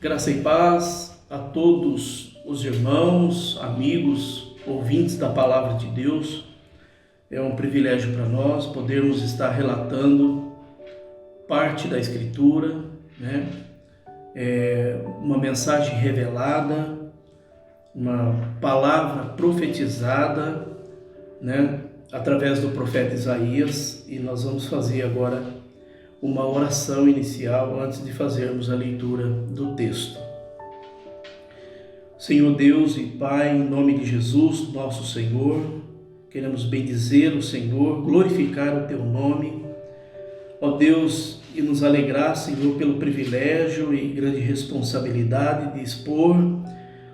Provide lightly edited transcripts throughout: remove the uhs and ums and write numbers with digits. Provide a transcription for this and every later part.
Graça e paz a todos os irmãos, amigos, ouvintes da Palavra de Deus. É um privilégio para nós podermos estar relatando parte da Escritura, né? Uma mensagem revelada, uma palavra profetizada, né? Através do profeta Isaías, e nós vamos fazer agora uma oração inicial antes de fazermos a leitura do texto. Senhor Deus e Pai, em nome de Jesus, nosso Senhor, queremos bendizer o Senhor, glorificar o Teu nome, ó Deus, e nos alegrar, Senhor, pelo privilégio e grande responsabilidade de expor,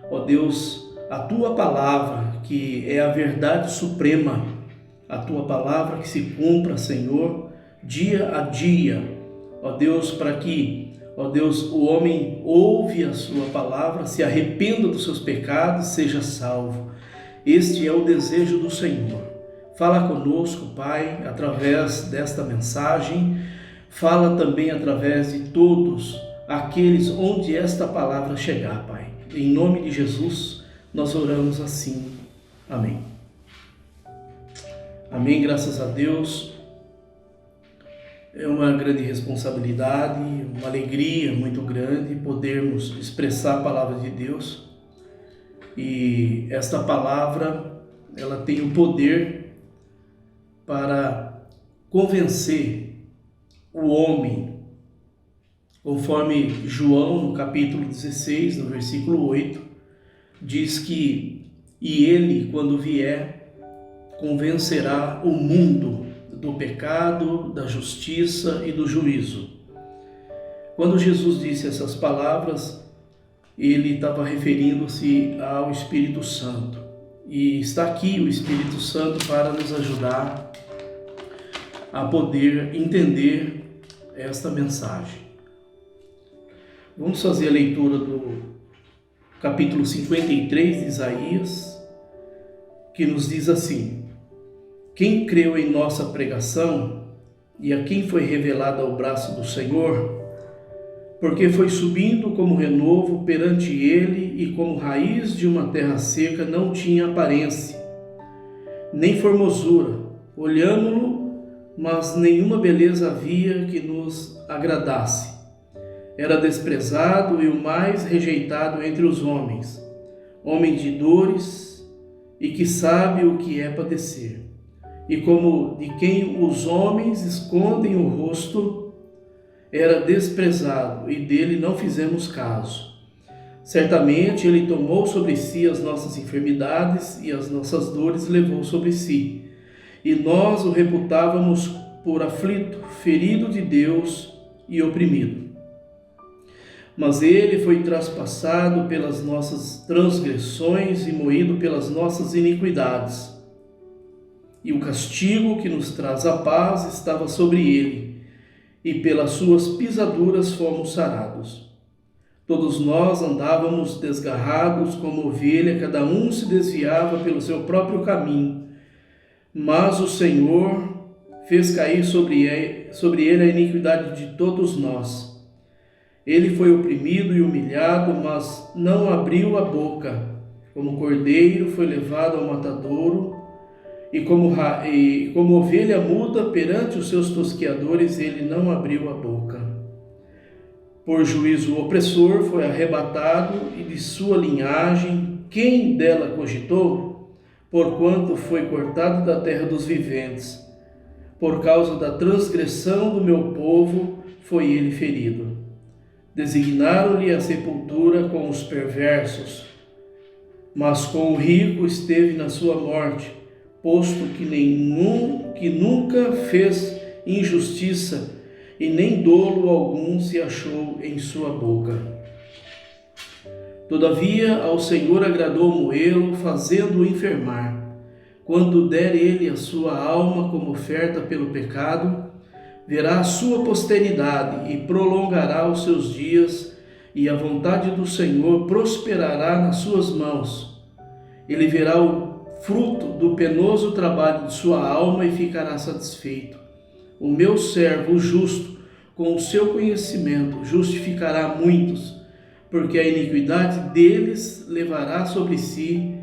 ó Deus, a Tua palavra, que é a verdade suprema, a Tua palavra que se cumpra, Senhor, dia a dia, ó Deus, para que, ó Deus, o homem ouve a sua palavra, se arrependa dos seus pecados, seja salvo. Este é o desejo do Senhor. Fala conosco, Pai, através desta mensagem, fala também através de todos aqueles onde esta palavra chegar, Pai. Em nome de Jesus, nós oramos assim. Amém. Amém, graças a Deus. É uma grande responsabilidade, uma alegria muito grande podermos expressar a palavra de Deus. E esta palavra, ela tem o poder para convencer o homem, conforme João, no capítulo 16, no versículo 8, diz que "E ele, quando vier, convencerá o mundo do pecado, da justiça e do juízo." Quando Jesus disse essas palavras, ele estava referindo-se ao Espírito Santo. E está aqui o Espírito Santo para nos ajudar a poder entender esta mensagem. Vamos fazer a leitura do capítulo 53 de Isaías, que nos diz assim: "Quem creu em nossa pregação e a quem foi revelado ao braço do Senhor, porque foi subindo como renovo perante ele e como raiz de uma terra seca, não tinha aparência, nem formosura. Olhámo-lo, mas nenhuma beleza havia que nos agradasse. Era desprezado e o mais rejeitado entre os homens, homem de dores e que sabe o que é padecer. E como de quem os homens escondem o rosto, era desprezado, e dele não fizemos caso. Certamente ele tomou sobre si as nossas enfermidades e as nossas dores levou sobre si. E nós o reputávamos por aflito, ferido de Deus e oprimido. Mas ele foi traspassado pelas nossas transgressões e moído pelas nossas iniquidades. E o castigo que nos traz a paz estava sobre ele, e pelas suas pisaduras fomos sarados. Todos nós andávamos desgarrados como ovelha, cada um se desviava pelo seu próprio caminho, mas o Senhor fez cair sobre ele a iniquidade de todos nós. Ele foi oprimido e humilhado, mas não abriu a boca. Como cordeiro foi levado ao matadouro, e como ovelha muda perante os seus tosqueadores, ele não abriu a boca. Por juízo opressor foi arrebatado, e de sua linhagem quem dela cogitou? Porquanto foi cortado da terra dos viventes. Por causa da transgressão do meu povo foi ele ferido. Designaram-lhe a sepultura com os perversos, mas com o rico esteve na sua morte, posto que nunca fez injustiça e nem dolo algum se achou em sua boca. Todavia ao Senhor agradou moê-lo, fazendo-o enfermar. Quando der ele a sua alma como oferta pelo pecado, verá a sua posteridade e prolongará os seus dias, e a vontade do Senhor prosperará nas suas mãos. Ele verá o fruto do penoso trabalho de sua alma e ficará satisfeito. O meu servo, o justo, com o seu conhecimento, justificará muitos, porque a iniquidade deles levará sobre si.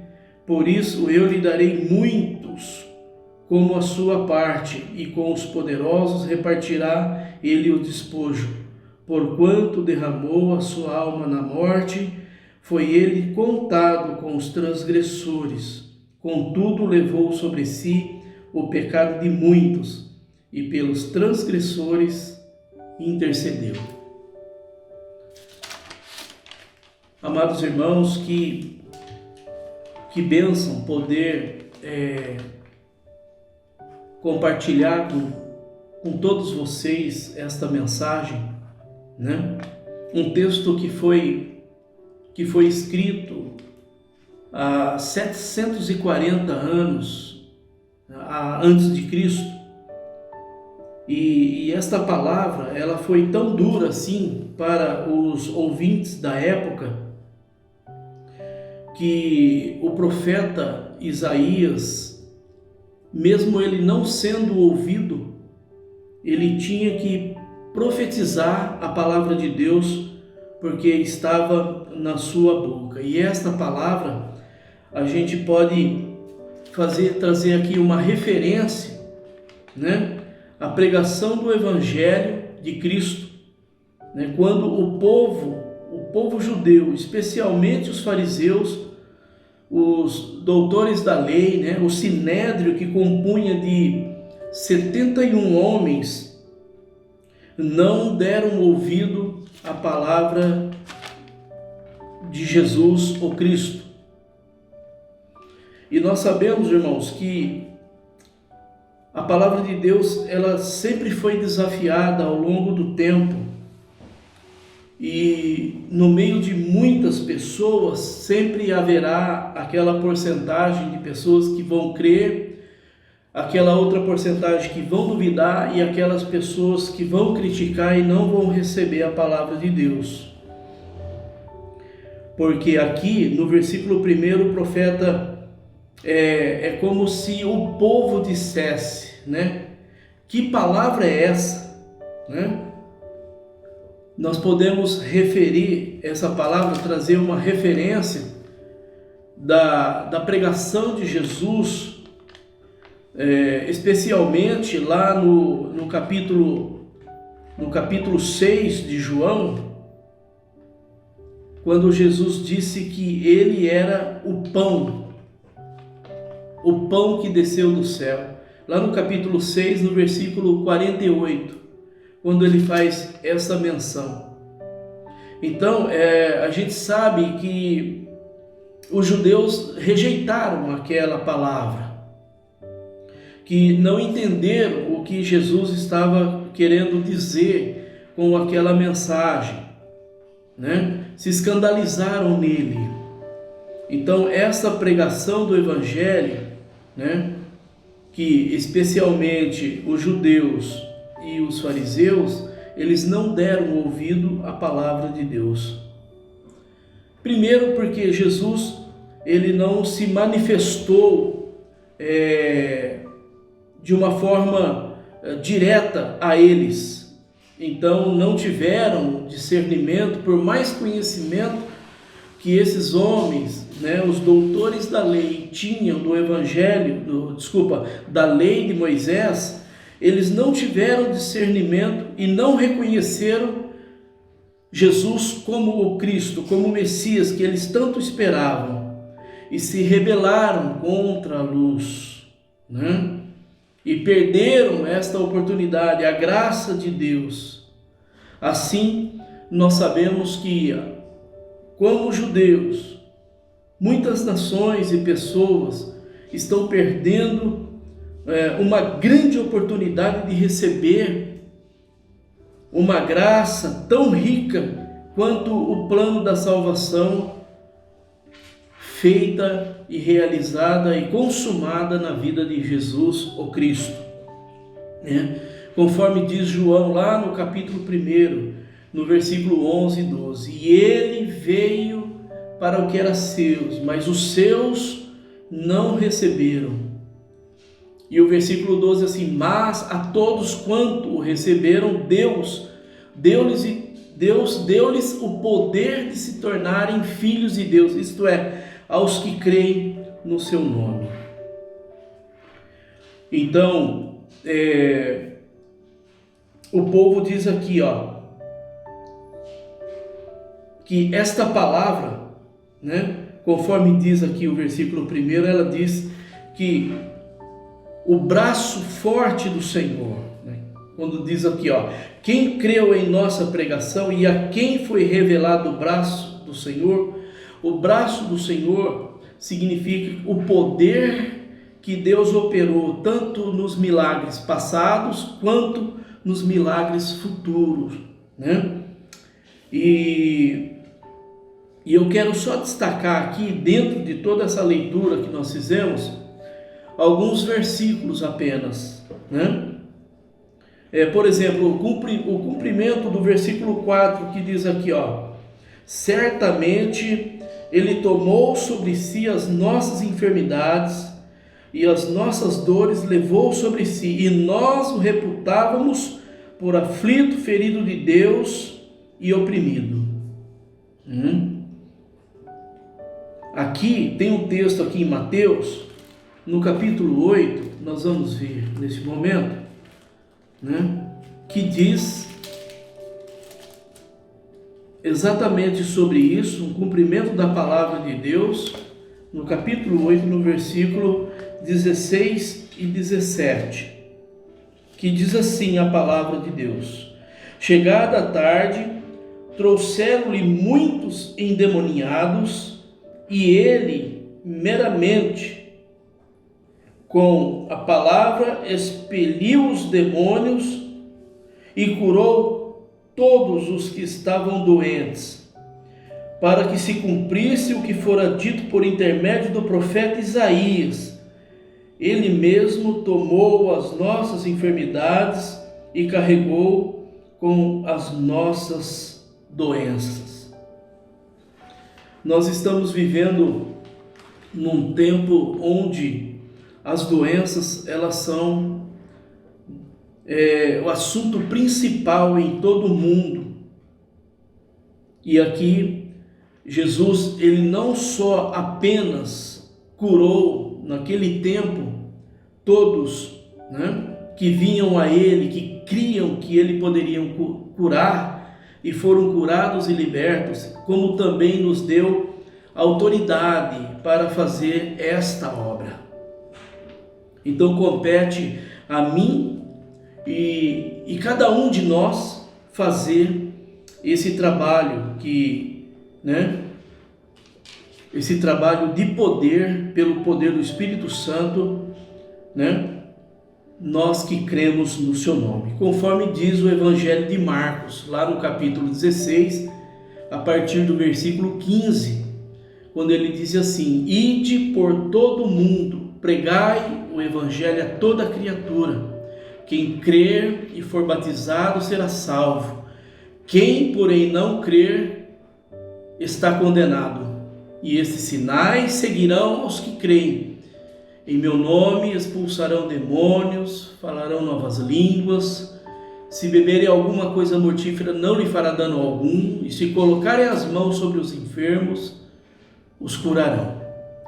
Por isso eu lhe darei muitos como a sua parte, e com os poderosos repartirá ele o despojo. Porquanto derramou a sua alma na morte, foi ele contado com os transgressores. Contudo, levou sobre si o pecado de muitos, e pelos transgressores intercedeu. Amados irmãos, que bênção poder compartilhar com todos vocês esta mensagem, né? Um texto que foi escrito há 740 anos antes de Cristo, e esta palavra ela foi tão dura assim para os ouvintes da época, que o profeta Isaías, mesmo ele não sendo ouvido, ele tinha que profetizar a palavra de Deus, porque estava na sua boca. E esta palavra a gente pode trazer aqui uma referência, né? A pregação do Evangelho de Cristo, né? Quando o povo judeu, especialmente os fariseus, os doutores da lei, né? O sinédrio, que compunha de 71 homens, não deram ouvido à palavra de Jesus, o Cristo. E nós sabemos, irmãos, que a palavra de Deus, ela sempre foi desafiada ao longo do tempo. E no meio de muitas pessoas, sempre haverá aquela porcentagem de pessoas que vão crer, aquela outra porcentagem que vão duvidar e aquelas pessoas que vão criticar e não vão receber a palavra de Deus. Porque aqui no versículo 1 o profeta é como se o povo dissesse, né? Que palavra é essa, né? Nós podemos referir essa palavra, trazer uma referência da pregação de Jesus, especialmente lá no capítulo 6 de João, quando Jesus disse que ele era o pão que desceu do céu. Lá no capítulo 6, no versículo 48, quando ele faz essa menção. Então, a gente sabe que os judeus rejeitaram aquela palavra, que não entenderam o que Jesus estava querendo dizer com aquela mensagem, né? Se escandalizaram nele. Então, essa pregação do Evangelho, né? Que especialmente os judeus e os fariseus, eles não deram ouvido à palavra de Deus. Primeiro porque Jesus, ele não se manifestou de uma forma direta a eles. Então não tiveram discernimento, por mais conhecimento que esses homens, né, os doutores da lei tinham do Evangelho, da lei de Moisés, eles não tiveram discernimento e não reconheceram Jesus como o Cristo, como o Messias que eles tanto esperavam, e se rebelaram contra a luz, né? E perderam esta oportunidade, a graça de Deus. Assim, nós sabemos que, como judeus, muitas nações e pessoas estão perdendo uma grande oportunidade de receber uma graça tão rica quanto o plano da salvação feita e realizada e consumada na vida de Jesus, o Cristo, né? Conforme diz João lá no capítulo 1, no versículo 11 e 12, e ele veio para o que era seus, mas os seus não receberam. E o versículo 12 assim, mas a todos quanto o receberam, deu-lhes Deus deu-lhes o poder de se tornarem filhos de Deus, isto é, aos que creem no seu nome. Então, o povo diz aqui, que esta palavra, conforme diz aqui o versículo 1, ela diz que o braço forte do Senhor, quando diz aqui, quem creu em nossa pregação e a quem foi revelado o braço do Senhor, o braço do Senhor significa o poder que Deus operou tanto nos milagres passados quanto nos milagres futuros, E eu quero só destacar aqui, dentro de toda essa leitura que nós fizemos, alguns versículos apenas, por exemplo, o cumprimento do versículo 4, que diz aqui, certamente Ele tomou sobre si as nossas enfermidades e as nossas dores levou sobre si, e nós o reputávamos por aflito, ferido de Deus e oprimido. Aqui tem um texto aqui em Mateus, no capítulo 8, nós vamos ver nesse momento, que diz exatamente sobre isso, um cumprimento da palavra de Deus, no capítulo 8, no versículo 16 e 17, que diz assim a palavra de Deus: chegada a tarde, trouxeram-lhe muitos endemoniados, e ele meramente com a palavra expeliu os demônios e curou todos os que estavam doentes, para que se cumprisse o que fora dito por intermédio do profeta Isaías: ele mesmo tomou as nossas enfermidades e carregou com as nossas doenças. Nós estamos vivendo num tempo onde as doenças, elas são o assunto principal em todo o mundo. E aqui Jesus, ele não só apenas curou naquele tempo todos, que vinham a ele, que criam que ele poderia curar e foram curados e libertos, como também nos deu autoridade para fazer esta obra. Então compete a mim e cada um de nós fazer esse trabalho esse trabalho de poder, pelo poder do Espírito Santo, nós que cremos no seu nome, conforme diz o Evangelho de Marcos, lá no capítulo 16, a partir do versículo 15, quando ele diz assim: ide por todo o mundo, pregai o Evangelho a toda criatura, quem crer e for batizado será salvo, quem porém não crer está condenado. E esses sinais seguirão aos que creem: em meu nome expulsarão demônios, falarão novas línguas, se beberem alguma coisa mortífera não lhe fará dano algum, e se colocarem as mãos sobre os enfermos, os curarão.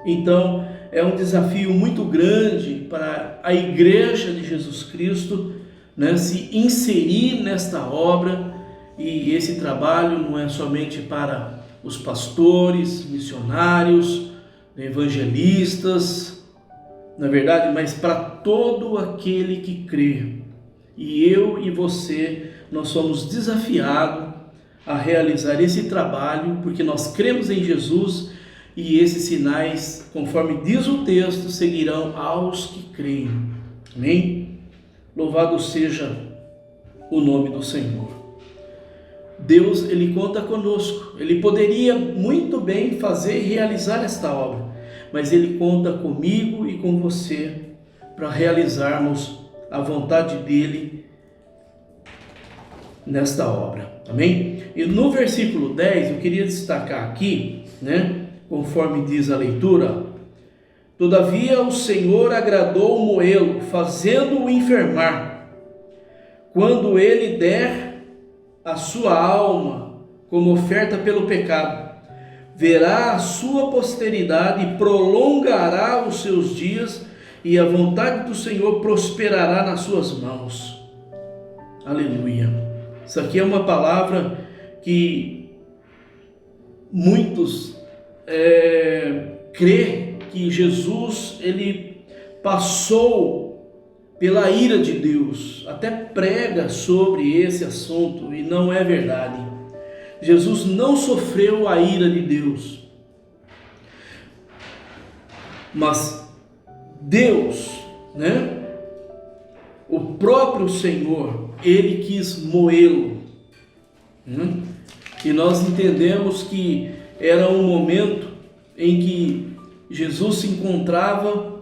Então é um desafio muito grande para a igreja de Jesus Cristo, se inserir nesta obra, e esse trabalho não é somente para os pastores, missionários, evangelistas, na verdade, mas para todo aquele que crê. E eu e você, nós somos desafiados a realizar esse trabalho, porque nós cremos em Jesus, e esses sinais, conforme diz o texto, seguirão aos que creem. Amém? Louvado seja o nome do Senhor. Deus, ele conta conosco. Ele poderia muito bem fazer e realizar esta obra, mas ele conta comigo e com você para realizarmos a vontade dele nesta obra. Amém? E no versículo 10, eu queria destacar aqui, conforme diz a leitura: todavia o Senhor agradou Moelo, fazendo-o enfermar. Quando ele der a sua alma como oferta pelo pecado, verá a sua posteridade e prolongará os seus dias, e a vontade do Senhor prosperará nas suas mãos. Aleluia. Isso aqui é uma palavra que muitos crê que Jesus ele passou pela ira de Deus, até prega sobre esse assunto, e não é verdade. Jesus não sofreu a ira de Deus, mas Deus, o próprio Senhor, ele quis moê-lo, e nós entendemos que era um momento em que Jesus se encontrava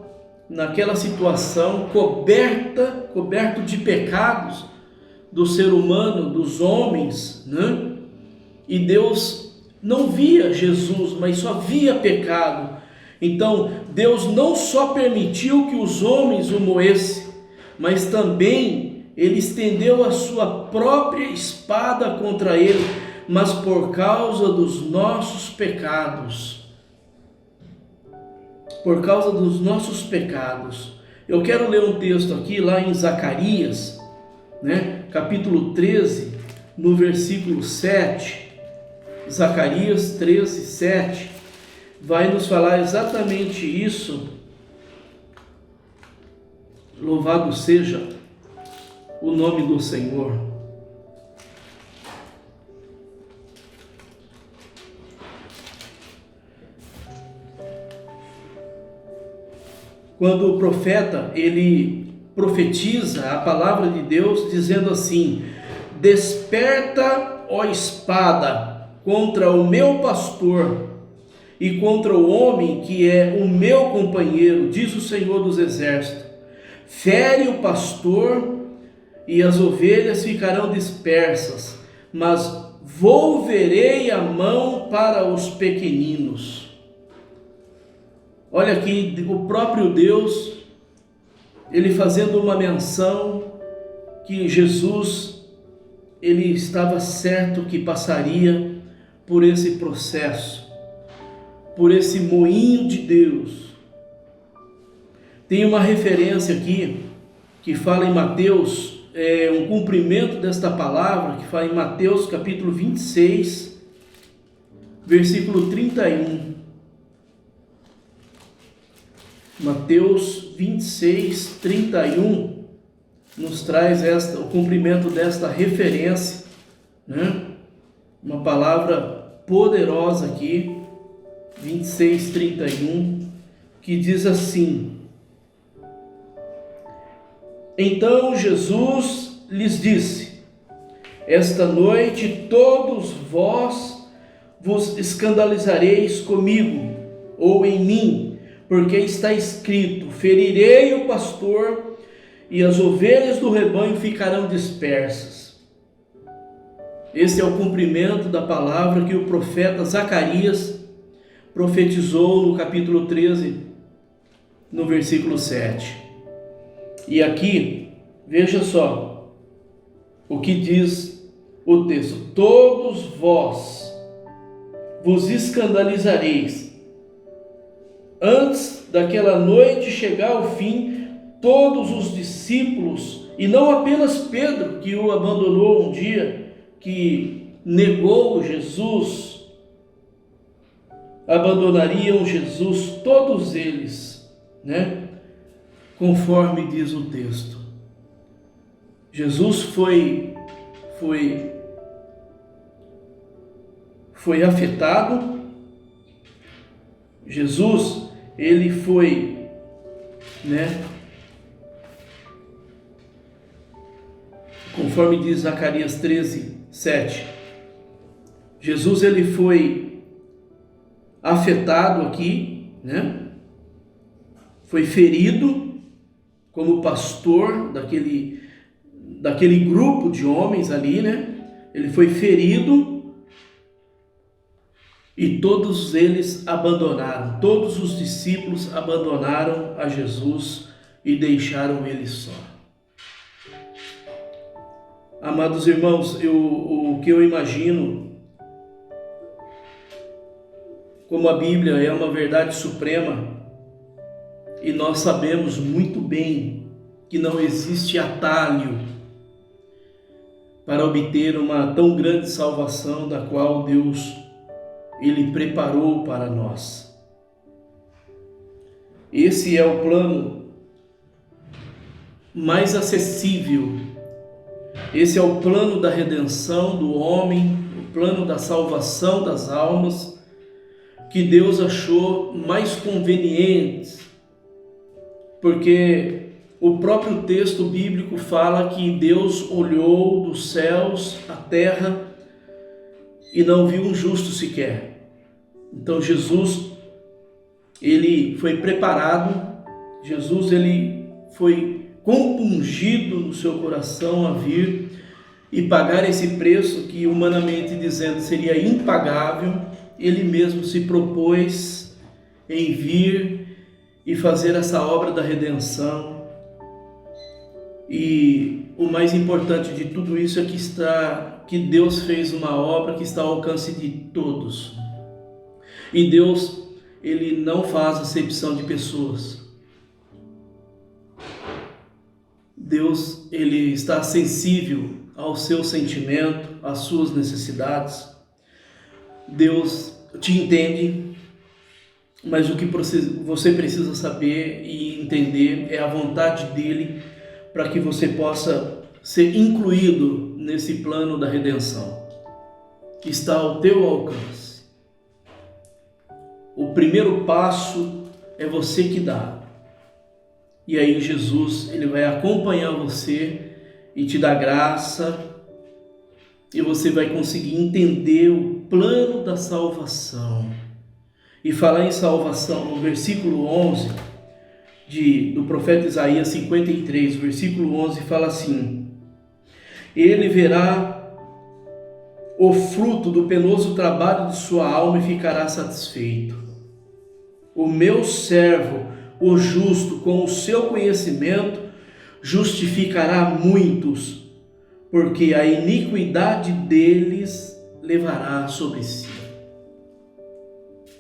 naquela situação coberto de pecados do ser humano, dos homens, E Deus não via Jesus, mas só via pecado. Então Deus não só permitiu que os homens o moessem, mas também ele estendeu a sua própria espada contra ele, mas por causa dos nossos pecados. Por causa dos nossos pecados. Eu quero ler um texto aqui, lá em Zacarias, capítulo 13, no versículo 7. Zacarias 13, 7, vai nos falar exatamente isso. Louvado seja o nome do Senhor. Quando o profeta, ele profetiza a palavra de Deus, dizendo assim: desperta, ó espada, contra o meu pastor e contra o homem que é o meu companheiro, diz o Senhor dos Exércitos. Fere o pastor e as ovelhas ficarão dispersas, mas volverei a mão para os pequeninos. Olha aqui o próprio Deus, ele fazendo uma menção que Jesus, ele estava certo que passaria por esse processo, por esse moinho de Deus. Tem uma referência aqui que fala em Mateus, um cumprimento desta palavra, que fala em Mateus capítulo 26, versículo 31. Mateus 26, 31 nos traz o cumprimento desta referência, Uma palavra poderosa aqui, 26, 31, que diz assim: então Jesus lhes disse: esta noite todos vós vos escandalizareis comigo, ou em mim, porque está escrito: ferirei o pastor e as ovelhas do rebanho ficarão dispersas. Esse é o cumprimento da palavra que o profeta Zacarias profetizou no capítulo 13, no versículo 7. E aqui, veja só o que diz o texto: todos vós vos escandalizareis. Antes daquela noite chegar ao fim, todos os discípulos, e não apenas Pedro, que o abandonou um dia, que negou Jesus, abandonariam Jesus, todos eles, conforme diz o texto. Jesus foi afetado. Jesus, ele foi, conforme diz Zacarias 13, 7, Jesus, ele foi afetado aqui, foi ferido como pastor daquele grupo de homens ali, ele foi ferido e todos eles abandonaram, todos os discípulos abandonaram a Jesus e deixaram ele só. Amados irmãos, o que eu imagino, como a Bíblia é uma verdade suprema, e nós sabemos muito bem que não existe atalho para obter uma tão grande salvação da qual Deus Ele preparou para nós. Esse é o plano mais acessível. Esse é o plano da redenção do homem, o plano da salvação das almas, que Deus achou mais conveniente, porque o próprio texto bíblico fala que Deus olhou dos céus à terra e não viu um justo sequer. Então Jesus, ele foi preparado, Jesus ele foi compungido no seu coração a vir e pagar esse preço que, humanamente dizendo, seria impagável. Ele mesmo se propôs em vir e fazer essa obra da redenção. E o mais importante de tudo isso é que Deus fez uma obra que está ao alcance de todos. E Deus, ele não faz acepção de pessoas. Deus, ele está sensível ao seu sentimento, às suas necessidades. Deus te entende, mas o que você precisa saber e entender é a vontade dele para que você possa ser incluído nesse plano da redenção que está ao teu alcance. O primeiro passo é você que dá. E aí Jesus, ele vai acompanhar você e te dar graça, e você vai conseguir entender o plano da salvação. E falar em salvação, no versículo 11 do profeta Isaías 53, versículo 11, fala assim: ele verá o fruto do penoso trabalho de sua alma e ficará satisfeito. O meu servo, o justo, com o seu conhecimento, justificará muitos, porque a iniquidade deles levará sobre si.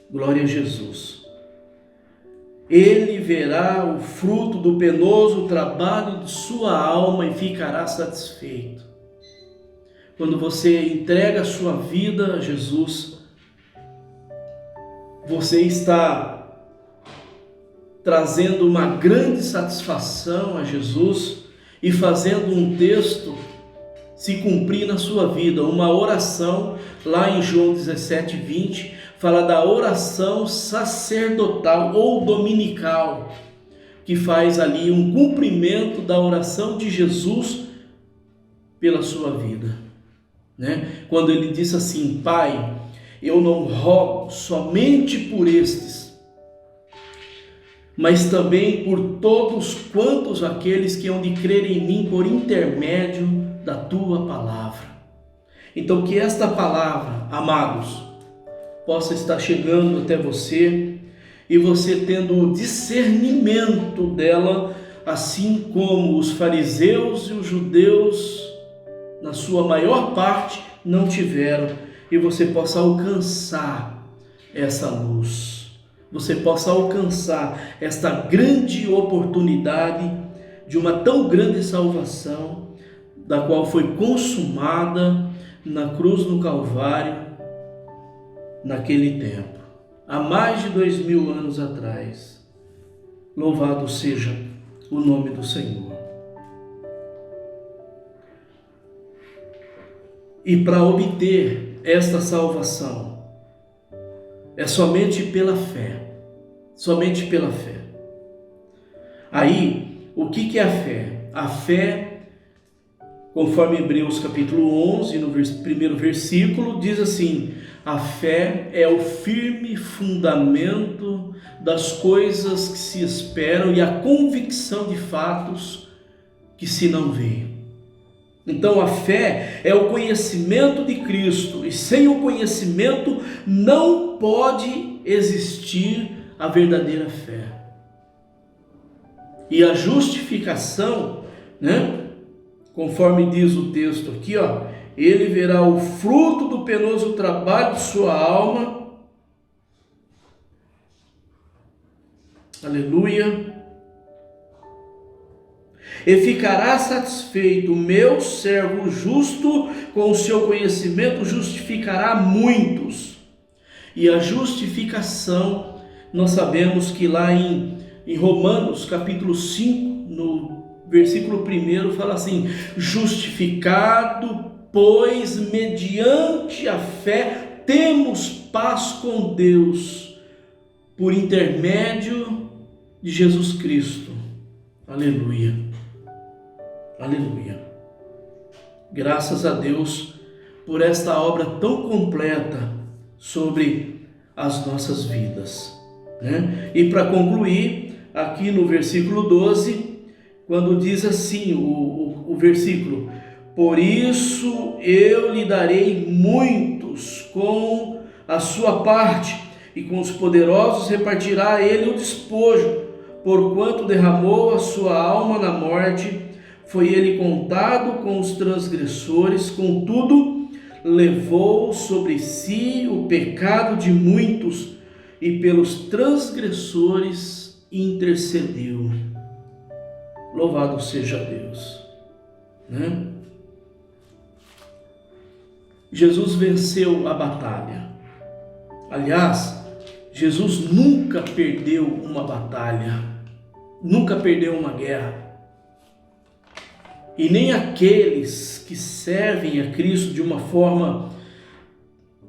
Glória a Jesus. Ele verá o fruto do penoso trabalho de sua alma e ficará satisfeito. Quando você entrega a sua vida a Jesus, você está trazendo uma grande satisfação a Jesus e fazendo um texto se cumprir na sua vida. Uma oração, lá em João 17:20, fala da oração sacerdotal ou dominical, que faz ali um cumprimento da oração de Jesus pela sua vida, né? Quando ele diz assim: Pai, eu não rogo somente por estes, mas também por todos quantos aqueles que hão de crer em mim por intermédio da tua palavra. Então, que esta palavra, amados, possa estar chegando até você e você tendo o discernimento dela, assim como os fariseus e os judeus, na sua maior parte, não tiveram, e você possa alcançar essa luz, você possa alcançar esta grande oportunidade de uma tão grande salvação, da qual foi consumada na cruz no Calvário, naquele tempo, há mais de 2000 anos atrás. Louvado seja o nome do Senhor. E para obter esta salvação, é somente pela fé, somente pela fé. Aí, o que é a fé? A fé, conforme Hebreus capítulo 11, no primeiro versículo, diz assim: a fé é o firme fundamento das coisas que se esperam e a convicção de fatos que se não veem. Então a fé é o conhecimento de Cristo, e sem o conhecimento não pode existir a verdadeira fé. E a justificação, né? conforme diz o texto aqui, ele verá o fruto do penoso trabalho de sua alma. Aleluia. E ficará satisfeito, o meu servo justo, com o seu conhecimento justificará muitos. E a justificação, nós sabemos que lá em Romanos capítulo 5, no versículo 1, fala assim: justificado, pois mediante a fé temos paz com Deus, por intermédio de Jesus Cristo. Aleluia, aleluia. Graças a Deus por esta obra tão completa sobre as nossas vidas, né? E para concluir, aqui no versículo 12, quando diz assim o versículo: por isso eu lhe darei muitos com a sua parte, e com os poderosos repartirá ele o despojo, porquanto derramou a sua alma na morte, foi ele contado com os transgressores, contudo levou sobre si o pecado de muitos, e pelos transgressores intercedeu. Louvado seja Deus, né? Jesus venceu a batalha. Aliás, Jesus nunca perdeu uma batalha, nunca perdeu uma guerra. E nem aqueles que servem a Cristo de uma forma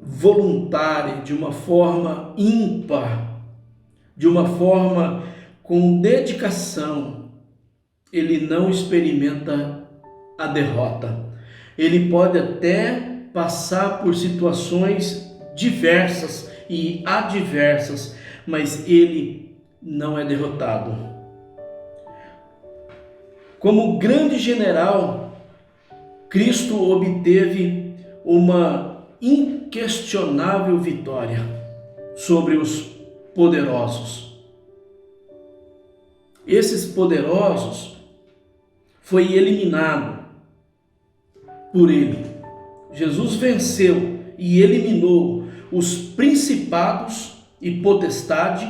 voluntária, de uma forma ímpar, de uma forma com dedicação, ele não experimenta a derrota. Ele pode até passar por situações diversas e adversas, mas ele não é derrotado. Como grande general, Cristo obteve uma inquestionável vitória sobre os poderosos. Esses poderosos foi eliminado por ele. Jesus venceu e eliminou os principados e potestade,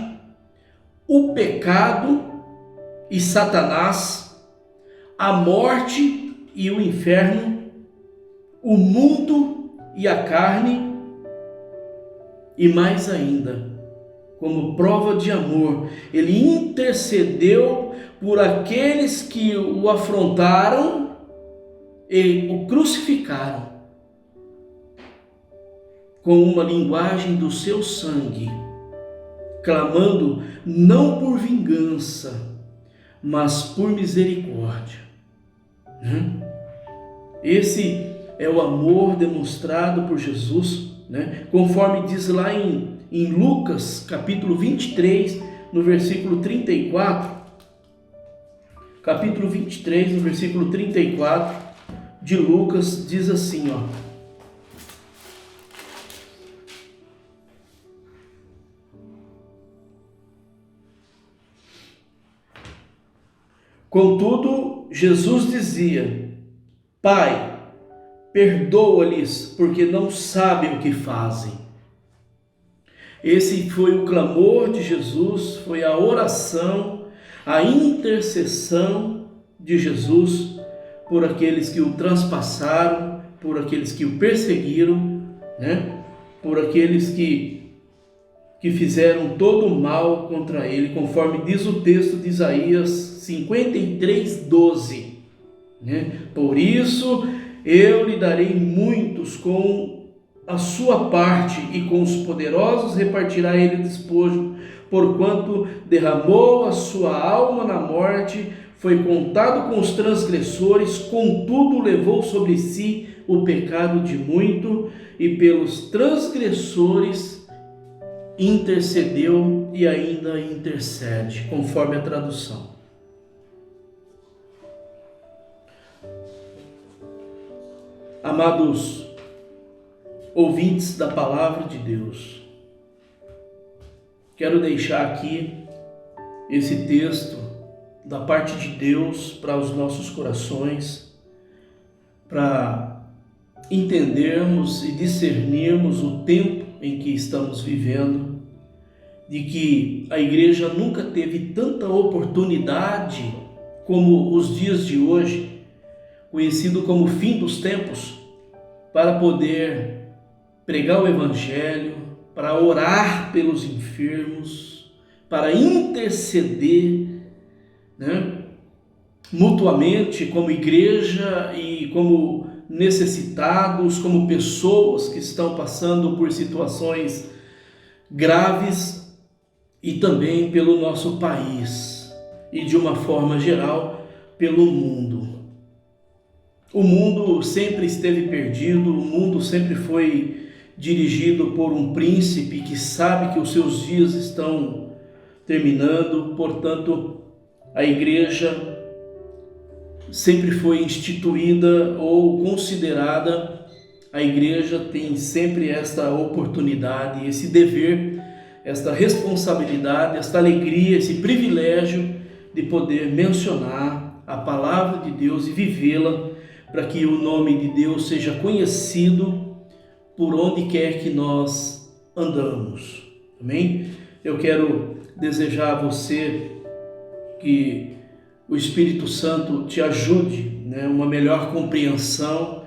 o pecado e Satanás, a morte e o inferno, o mundo e a carne, e mais ainda, como prova de amor, ele intercedeu por aqueles que o afrontaram e o crucificaram, com uma linguagem do seu sangue, clamando não por vingança, mas por misericórdia. Esse é o amor demonstrado por Jesus, né? Conforme diz lá em Lucas capítulo 23, no versículo 34, capítulo 23, no versículo 34 de Lucas, diz assim, contudo, Jesus dizia: Pai, perdoa-lhes, porque não sabem o que fazem. Esse foi o clamor de Jesus, foi a oração, a intercessão de Jesus por aqueles que o transpassaram, por aqueles que o perseguiram, né? Por aqueles que fizeram todo o mal contra ele, conforme diz o texto de Isaías 53:12, né? Por isso eu lhe darei muitos com a sua parte, e com os poderosos repartirá ele o despojo, porquanto derramou a sua alma na morte, foi contado com os transgressores, contudo levou sobre si o pecado de muito, e pelos transgressores intercedeu e ainda intercede, conforme a tradução. Amados ouvintes da palavra de Deus, quero deixar aqui esse texto da parte de Deus para os nossos corações, para entendermos e discernirmos o tempo em que estamos vivendo, de que a igreja nunca teve tanta oportunidade como os dias de hoje, conhecido como fim dos tempos, para poder pregar o evangelho, para orar pelos enfermos, para interceder, mutuamente como igreja e como necessitados, como pessoas que estão passando por situações graves, e também pelo nosso país e de uma forma geral pelo mundo. O mundo sempre esteve perdido, o mundo sempre foi dirigido por um príncipe que sabe que os seus dias estão terminando, portanto, a igreja sempre foi instituída ou considerada, a igreja tem sempre esta oportunidade, esse dever, esta responsabilidade, esta alegria, esse privilégio de poder mencionar a palavra de Deus e vivê-la, para que o nome de Deus seja conhecido por onde quer que nós andamos. Amém? Eu quero desejar a você que o Espírito Santo te ajude, uma melhor compreensão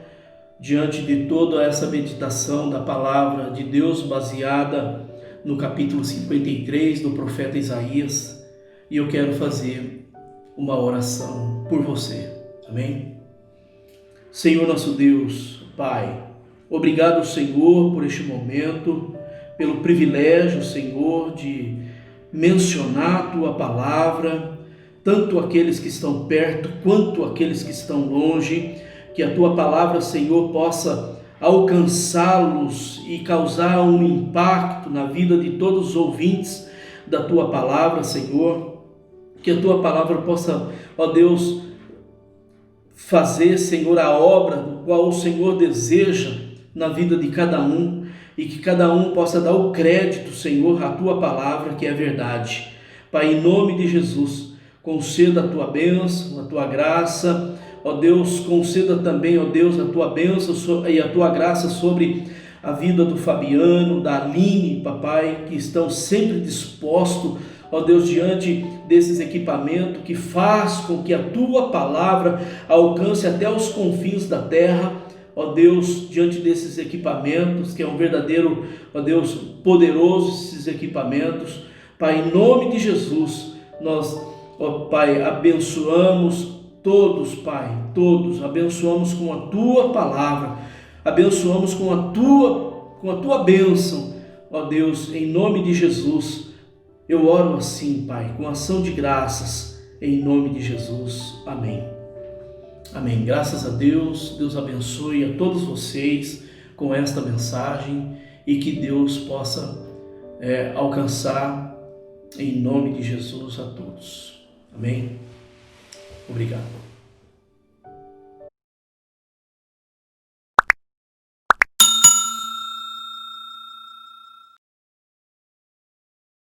diante de toda essa meditação da palavra de Deus baseada no capítulo 53 do profeta Isaías, e eu quero fazer uma oração por você. Amém? Senhor nosso Deus, Pai, obrigado, Senhor, por este momento, pelo privilégio, Senhor, de mencionar a Tua palavra, tanto aqueles que estão perto quanto aqueles que estão longe, que a Tua palavra, Senhor, possa alcançá-los e causar um impacto na vida de todos os ouvintes da Tua palavra, Senhor, que a Tua palavra possa, ó Deus, fazer, Senhor, a obra do qual o Senhor deseja na vida de cada um, e que cada um possa dar o crédito, Senhor, à Tua palavra, que é verdade. Pai, em nome de Jesus, conceda a Tua bênção, a Tua graça, ó Deus, conceda também, ó Deus, a Tua bênção e a Tua graça sobre a vida do Fabiano, da Aline, papai, que estão sempre dispostos, ó Deus, diante desses equipamentos, que faz com que a Tua palavra alcance até os confins da terra, ó Deus, diante desses equipamentos, que é um verdadeiro, ó Deus, poderoso esses equipamentos. Pai, em nome de Jesus, nós, ó Pai, abençoamos todos, Pai, todos, abençoamos com a Tua palavra, abençoamos com a Tua bênção, ó Deus, em nome de Jesus. Eu oro assim, Pai, com ação de graças, em nome de Jesus. Amém. Amém. Graças a Deus, Deus abençoe a todos vocês com esta mensagem e que Deus possa alcançar, em nome de Jesus, a todos. Amém. Obrigado.